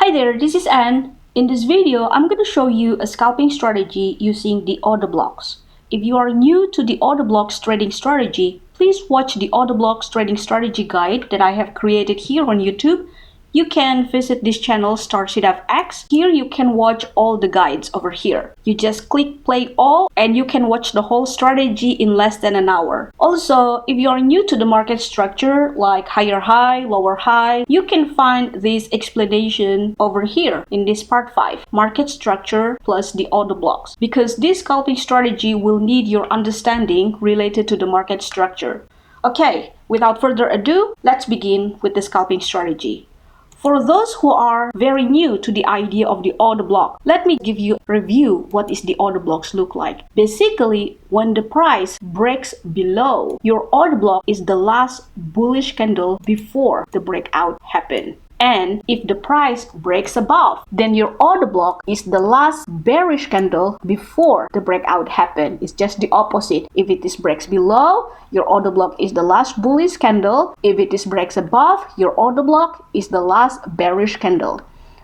Hi there, this is Anne. In this video, I'm going to show you a scalping strategy using the order blocks. If you are new to the order blocks trading strategy, please watch the order blocks trading strategy guide that I have created here on YouTube. You can visit this channel StarseedFX. Here you can watch all the guides over here. You just click play all and you can watch the whole strategy in less than an hour. Also, if you are new to the market structure like higher high, lower high, you can find this explanation over here in this part 5, market structure plus the order blocks, because this scalping strategy will need your understanding related to the market structure. Okay, without further ado, let's begin with the scalping strategy. For those who are very new to the idea of the order block, let me give you a review what is the order blocks look like. Basically, when the price breaks below, your order block is the last bullish candle before the breakout happened. And if the price breaks above, then your order block is the last bearish candle before the breakout happened. It's just the opposite. If it is breaks below, your order block is the last bullish candle. If it is breaks above, your order block is the last bearish candle.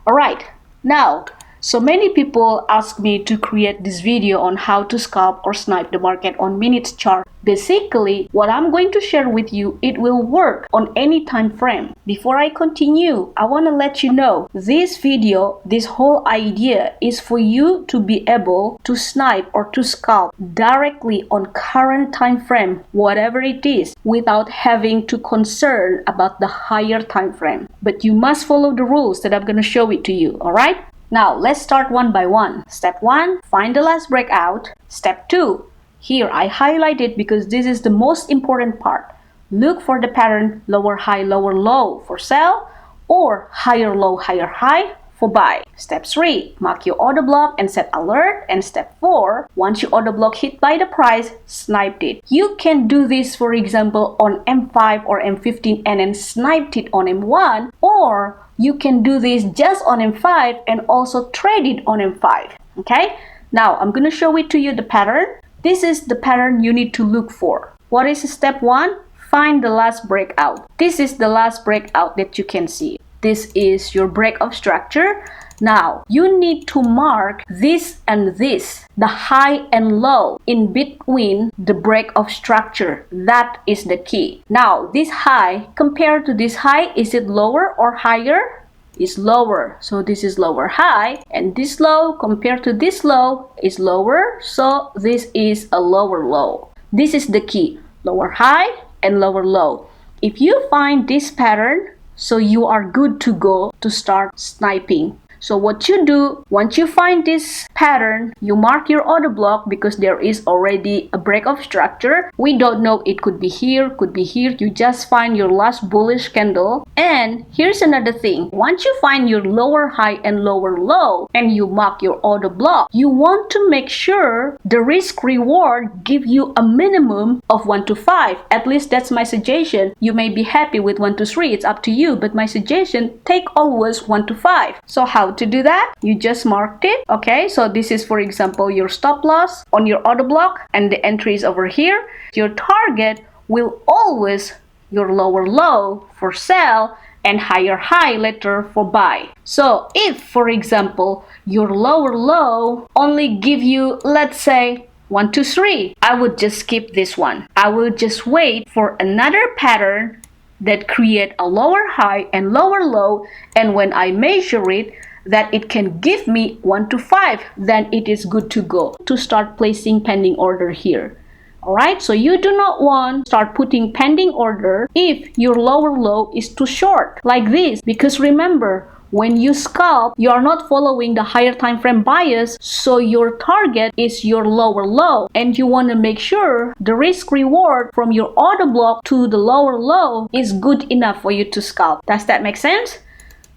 Alright, now, so many people ask me to create this video on how to scalp or snipe the market on minutes chart. Basically, what I'm going to share with you, it will work on any time frame. Before I continue, I want to let you know this video, this whole idea is for you to be able to snipe or to scalp directly on current time frame, whatever it is, without having to concern about the higher time frame. But you must follow the rules that I'm going to show it to you, alright? Now, let's start one by one. Step 1, find the last breakout. Step 2, here I highlight it because this is the most important part. Look for the pattern lower high, lower low for sell, or higher low, higher high for buy. Step 3, mark your order block and set alert. And step 4, once your order block hit by the price, sniped it. You can do this, for example, on M5 or M15 and then sniped it on M1, or you can do this just on M5 and also trade it on M5. Okay, now I'm going to show it to you the pattern. This is the pattern you need to look for. What is step 1? Find the last breakout. This is the last breakout that you can see. This is your break of structure. Now, you need to mark this and this, the high and low in between the break of structure. That is the key. Now, this high compared to this high, is it lower or higher? Is lower, so this is lower high, and this low compared to this low is lower, so this is a lower low. This is the key, lower high and lower low. If you find this pattern, so you are good to go to start sniping. So what you do, once you find this pattern, you mark your order block because there is already a break of structure. We don't know, it could be here, could be here. You just find your last bullish candle. And here's another thing. Once you find your lower high and lower low and you mark your order block, you want to make sure the risk reward give you a minimum of 1 to 5. At least that's my suggestion. You may be happy with 1 to 3. It's up to you. But my suggestion, take always 1 to 5. So how to do that? You just marked it. Okay, so this is, for example, your stop loss on your order block and the entry is over here. Your target will always your lower low for sell and higher high later for buy. So if, for example, your lower low only give you, let's say, 1 to 3, I would just skip this one. I will just wait for another pattern that create a lower high and lower low, and when I measure it, that it can give me 1 to 5, then it is good to go to start placing pending order here. Alright, so you do not want to start putting pending order if your lower low is too short, like this. Because remember, when you scalp, you are not following the higher time frame bias, so your target is your lower low. And you want to make sure the risk reward from your order block to the lower low is good enough for you to scalp. Does that make sense?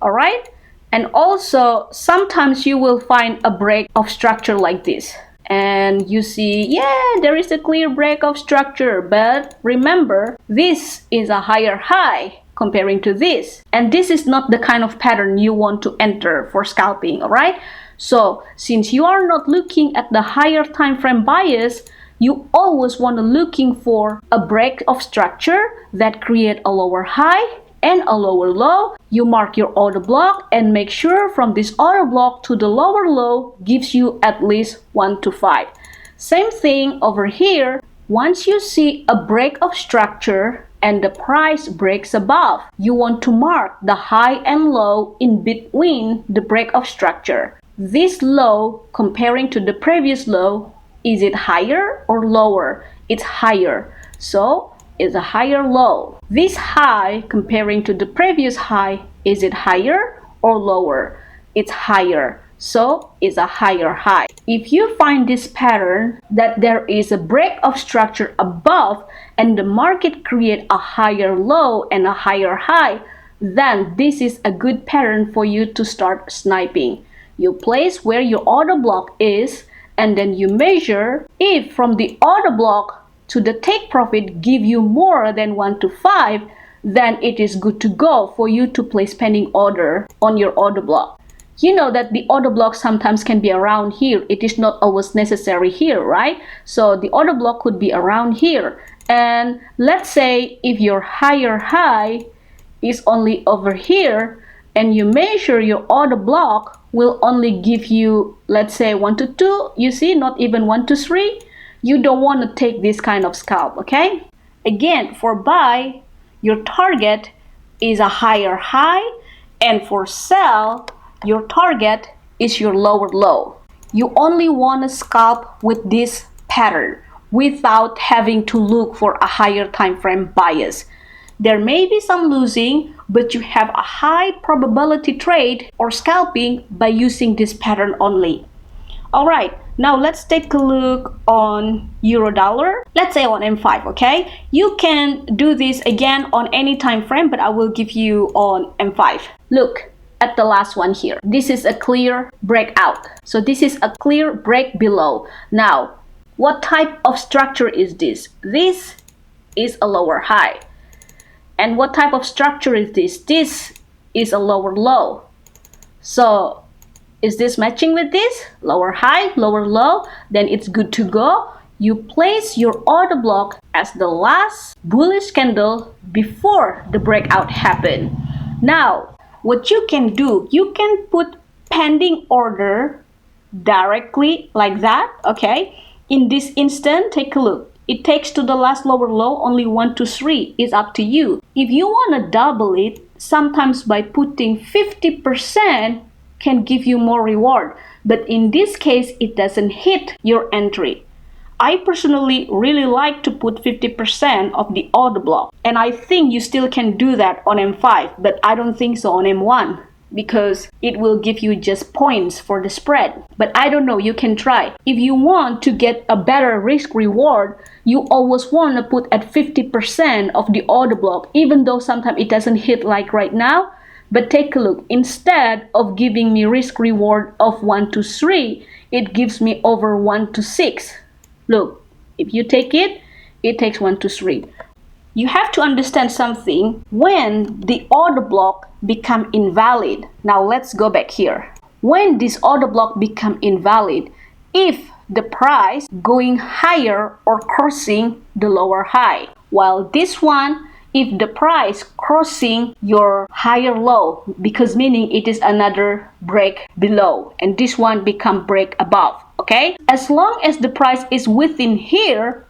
Alright? And also, sometimes you will find a break of structure like this. And you see, yeah, there is a clear break of structure. But remember, this is a higher high comparing to this. And this is not the kind of pattern you want to enter for scalping, alright? So, since you are not looking at the higher time frame bias, you always want to looking for a break of structure that create a lower high and a lower low. You mark your order block and make sure from this order block to the lower low gives you at least 1 to 5. Same thing over here. Once you see a break of structure and the price breaks above, you want to mark the high and low in between the break of structure. This low comparing to the previous low, is it higher or lower? It's higher, so it's a higher low. This high comparing to the previous high, is it higher or lower? It's higher, so it's a higher high. If you find this pattern that there is a break of structure above and the market create a higher low and a higher high, then this is a good pattern for you to start sniping. You place where your order block is and then you measure if from the order block to the take profit give you more than 1 to 5, then it is good to go for you to place pending order on your order block. You know that the order block sometimes can be around here. It is not always necessary here, right? So the order block could be around here. And let's say if your higher high is only over here and you measure your order block will only give you, let's say 1 to 2, you see, not even 1 to 3, you don't want to take this kind of scalp, okay? Again, for buy, your target is a higher high, and for sell, your target is your lower low. You only want to scalp with this pattern without having to look for a higher time frame bias. There may be some losing, but you have a high probability trade or scalping by using this pattern only. Alright, now let's take a look on euro dollar. Let's say on M5, okay? You can do this again on any time frame, but I will give you on M5. Look at the last one here. This is a clear breakout. So this is a clear break below. Now, what type of structure is this? This is a lower high. And what type of structure is this? This is a lower low. So is this matching with this? Lower high, lower low, then it's good to go. You place your order block as the last bullish candle before the breakout happened. Now, what you can do, you can put pending order directly like that, okay? In this instant, take a look. It takes to the last lower low only 1 to 3. It's up to you. If you want to double it, sometimes by putting 50% can give you more reward. But in this case, it doesn't hit your entry. I personally really like to put 50% of the order block. And I think you still can do that on M5, but I don't think so on M1 because it will give you just points for the spread. But I don't know, you can try. If you want to get a better risk reward, you always want to put at 50% of the order block, even though sometimes it doesn't hit like right now. But take a look, instead of giving me risk reward of 1 to 3, it gives me over 1 to 6. Look, if you take it, it takes 1 to 3. You have to understand something when the order block become invalid. Now let's go back here. When this order block become invalid, if the price going higher or crossing the lower high, while this one, if the price crossing your higher low, because meaning it is another break below, and this one become break above, okay? As long as the price is within here,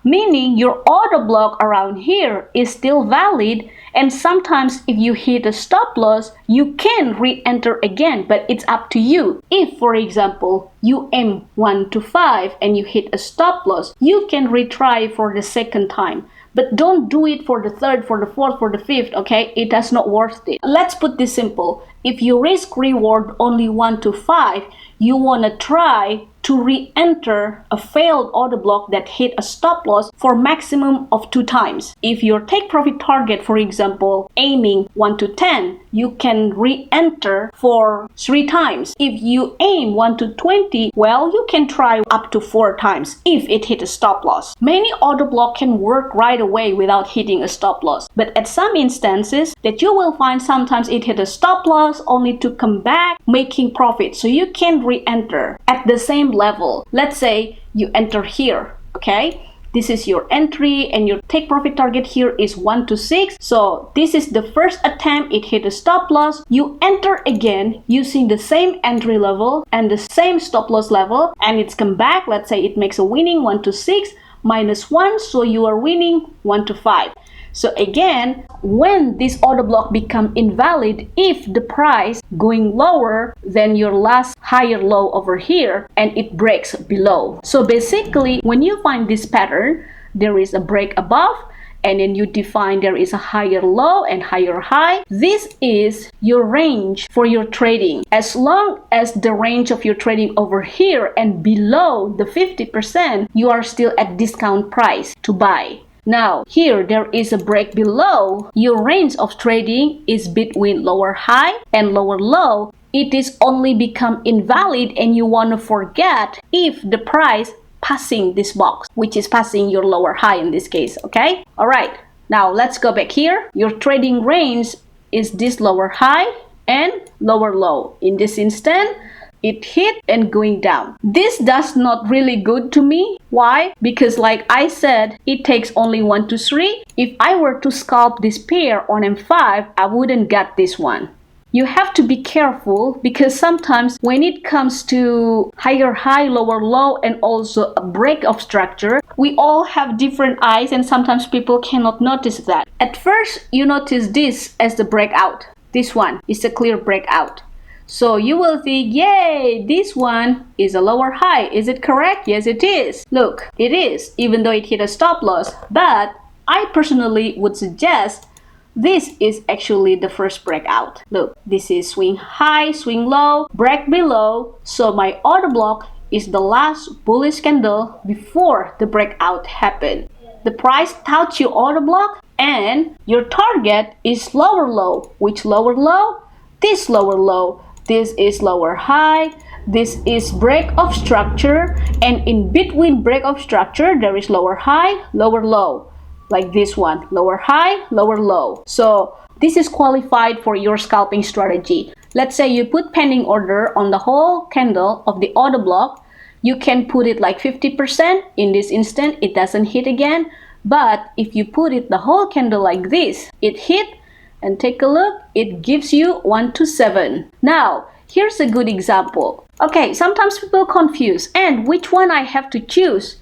meaning your order block around here is still valid, and sometimes if you hit a stop loss, you can re-enter again, but it's up to you. If, for example, you aim 1 to 5 and you hit a stop loss, you can retry for the second time. But don't do it for the third, for the fourth, for the fifth, okay? It does not worth it. Let's put this simple. If you risk reward only 1 to 5, you want to try to re-enter a failed order block that hit a stop loss for maximum of 2 times. If your take profit target, for example, aiming 1 to 10, you can re-enter for 3 times. If you aim 1 to 20, well, you can try up to 4 times if it hit a stop loss. Many order block can work right away without hitting a stop loss. But at some instances that you will find sometimes it hit a stop loss only to come back making profit. So you can re-enter at the same level. Let's say you enter here, okay? This is your entry, and your take profit target here is 1 to 6. So this is the first attempt. It hit a stop loss. You enter again using the same entry level and the same stop loss level, and it's come back. Let's say it makes a winning 1 to 6 minus 1, so you are winning 1 to 5. So again, when this order block become invalid, if the price going lower than your last higher low over here and it breaks below. So basically, when you find this pattern, there is a break above, and then you define there is a higher low and higher high. This is your range for your trading. As long as the range of your trading over here and below the 50%, you are still at discount price to buy. Now, here there is a break below. Your range of trading is between lower high and lower low. It is only become invalid and you want to forget if the price passing this box, which is passing your lower high in this case, okay? All right, now let's go back here. Your trading range is this lower high and lower low. In this instant, it hit and going down. This does not really good to me. Why? Because like I said, it takes only 1 to 3. If I were to scalp this pair on M5, I wouldn't get this one. You have to be careful because sometimes when it comes to higher high, lower low, and also a break of structure, we all have different eyes and sometimes people cannot notice that. At first, you notice this as the breakout. This one is a clear breakout. So you will think, yay, this one is a lower high. Is it correct? Yes, it is. Look, it is, even though it hit a stop loss. But I personally would suggest this is actually the first breakout. Look, this is swing high, swing low, break below. So my order block is the last bullish candle before the breakout happened. The price touch your order block and your target is lower low. Which lower low? This lower low. This is lower high, this is break of structure, and in between break of structure, there is lower high, lower low, like this one, lower high, lower low. So this is qualified for your scalping strategy. Let's say you put pending order on the whole candle of the order block. You can put it like 50%. In this instant, it doesn't hit again. But if you put it the whole candle like this, it hit. And take a look, it gives you 1 to 7. Now, here's a good example. Okay, sometimes people confuse, and which one I have to choose?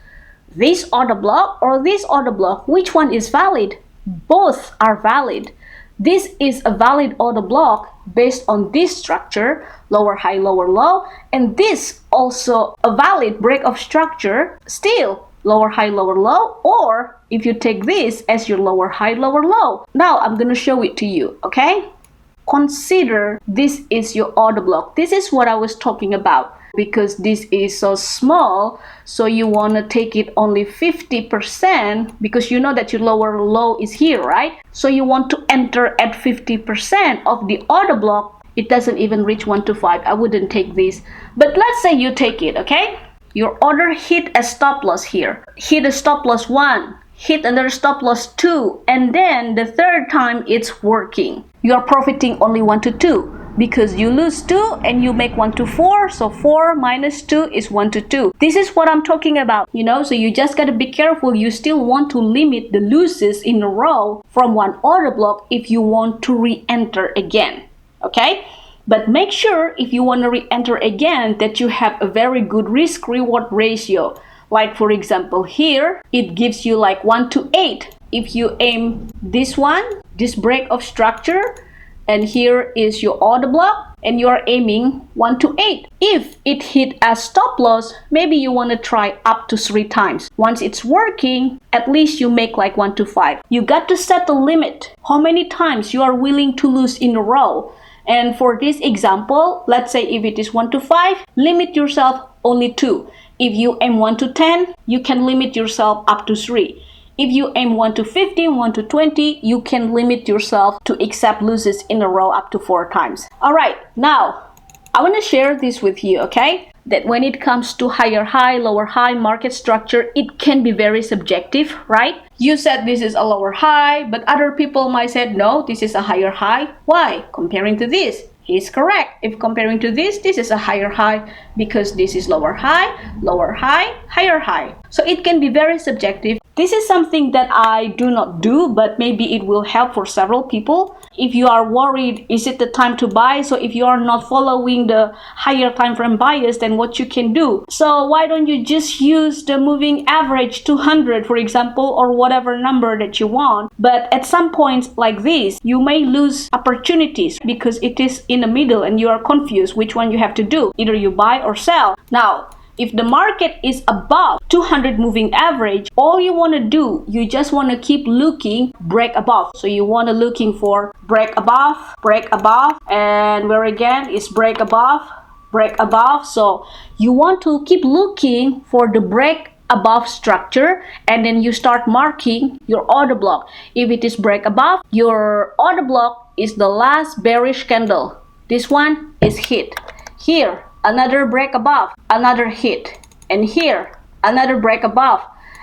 This order block or this order block? Which one is valid? Both are valid. This is a valid order block based on this structure, lower high, lower low, and this also a valid break of structure, still lower high, lower low, or if you take this as your lower high, lower low. Now I'm gonna show it to you, okay? Consider this is your order block. This is what I was talking about because this is so small, so you wanna take it only 50% because you know that your lower low is here, right? So you want to enter at 50% of the order block. It doesn't even reach 1 to 5. I wouldn't take this, but let's say you take it, okay? Your order hit a stop loss here, hit a stop loss 1, hit another stop loss 2, and then the third time it's working. You are profiting only 1 to 2 because you lose 2 and you make 1 to 4, so 4 minus 2 is 1 to 2. This is what I'm talking about, you know, so you just gotta be careful. You still want to limit the losses in a row from one order block if you want to re-enter again, okay? But make sure if you want to re-enter again that you have a very good risk-reward ratio. Like for example here, it gives you like 1 to 8. If you aim this one, this break of structure, and here is your order block, and you are aiming 1 to 8. If it hit a stop loss, maybe you want to try up to 3 times. Once it's working, at least you make like 1 to 5. You got to set a limit. How many times you are willing to lose in a row? And for this example, let's say if it is 1 to 5, limit yourself only 2. If you aim 1 to 10, you can limit yourself up to 3. If you aim 1 to 15, 1 to 20, you can limit yourself to accept losses in a row up to 4 times. Alright, now, I want to share this with you, okay? That when it comes to higher high, lower high market structure, it can be very subjective, right? You said this is a lower high, but other people might say, no, this is a higher high. Why? Comparing to this. is correct. If comparing to this is a higher high because this is lower high, higher high. So it can be very subjective. This is something that I do not do, but maybe it will help for several people. If you are worried, is it the time to buy? So if you are not following the higher time frame bias, then what you can do? So why don't you just use the moving average 200, for example, or whatever number that you want. But at some points like this, you may lose opportunities because it is in the middle and you are confused which one you have to do. Either you buy or sell. Now, if the market is above 200 moving average, all you want to do, you just want to keep looking break above. So you want to looking for break above, and where again is break above. So you want to keep looking for the break above structure, and then you start marking your order block. If it is break above, your order block is the last bearish candle. This one is hit. Here, another break above, another hit, and here another break above,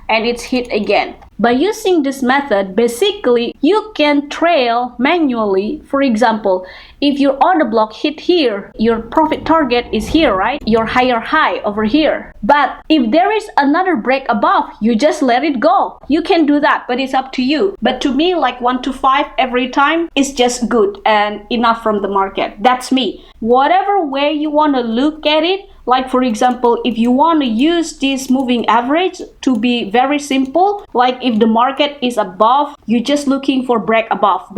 and it's hit again. By using this method, basically you can trail manually. For example, if your order block hit here, your profit target is here, right? Your higher high over here. But if there is another break above, you just let it go. You can do that, but it's up to you. But to me, like 1 to 5 every time is just good and enough from the market. That's me. Whatever way you want to look at it, like for example, if you want to use this moving average to be very simple, like if the market is above, you're just looking for break above.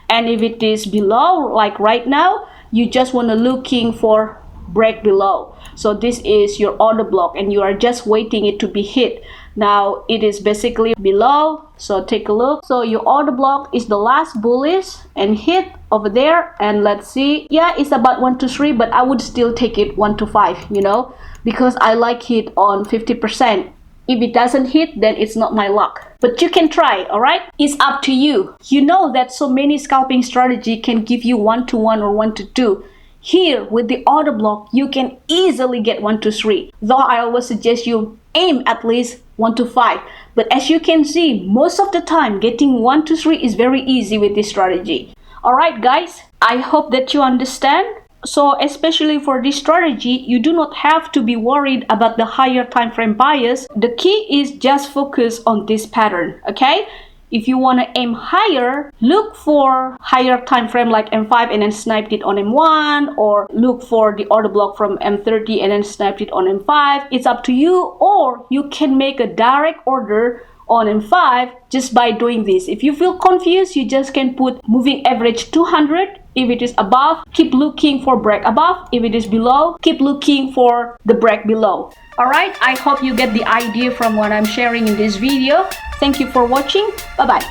And if it is below, like right now, you just want to looking for break below. So this is your order block and you are just waiting it to be hit. Now it is basically below, so take a look. So your order block is the last bullish and hit over there, and let's see, yeah, it's about 1 to 3, but I would still take it 1 to 5, you know, because I like it on 50%. If it doesn't hit, then it's not my luck. But you can try, alright? It's up to you. You know that so many scalping strategy can give you 1 to 1 or 1 to 2. Here, with the order block, you can easily get 1 to 3. Though I always suggest you aim at least 1 to 5. But as you can see, most of the time, getting 1 to 3 is very easy with this strategy. Alright guys, I hope that you understand. So especially for this strategy, you do not have to be worried about the higher time frame bias. The key is just focus on this pattern, okay? If you want to aim higher, look for higher time frame like M5 and then sniped it on M1, or look for the order block from M30 and then sniped it on M5. It's up to you, or you can make a direct order on M5 just by doing this. If you feel confused, you just can put moving average 200. If it is above, keep looking for break above. If it is below, keep looking for the break below. Alright, I hope you get the idea from what I'm sharing in this video. Thank you for watching. Bye-bye.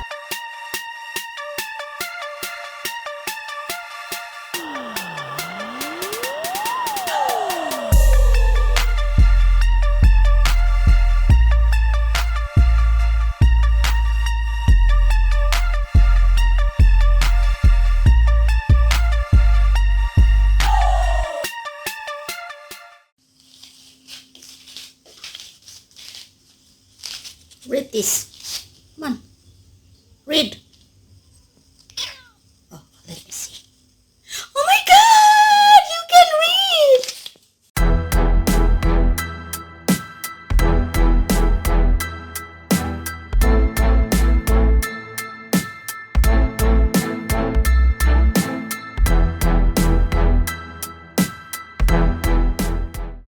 Read this. Come on. Read.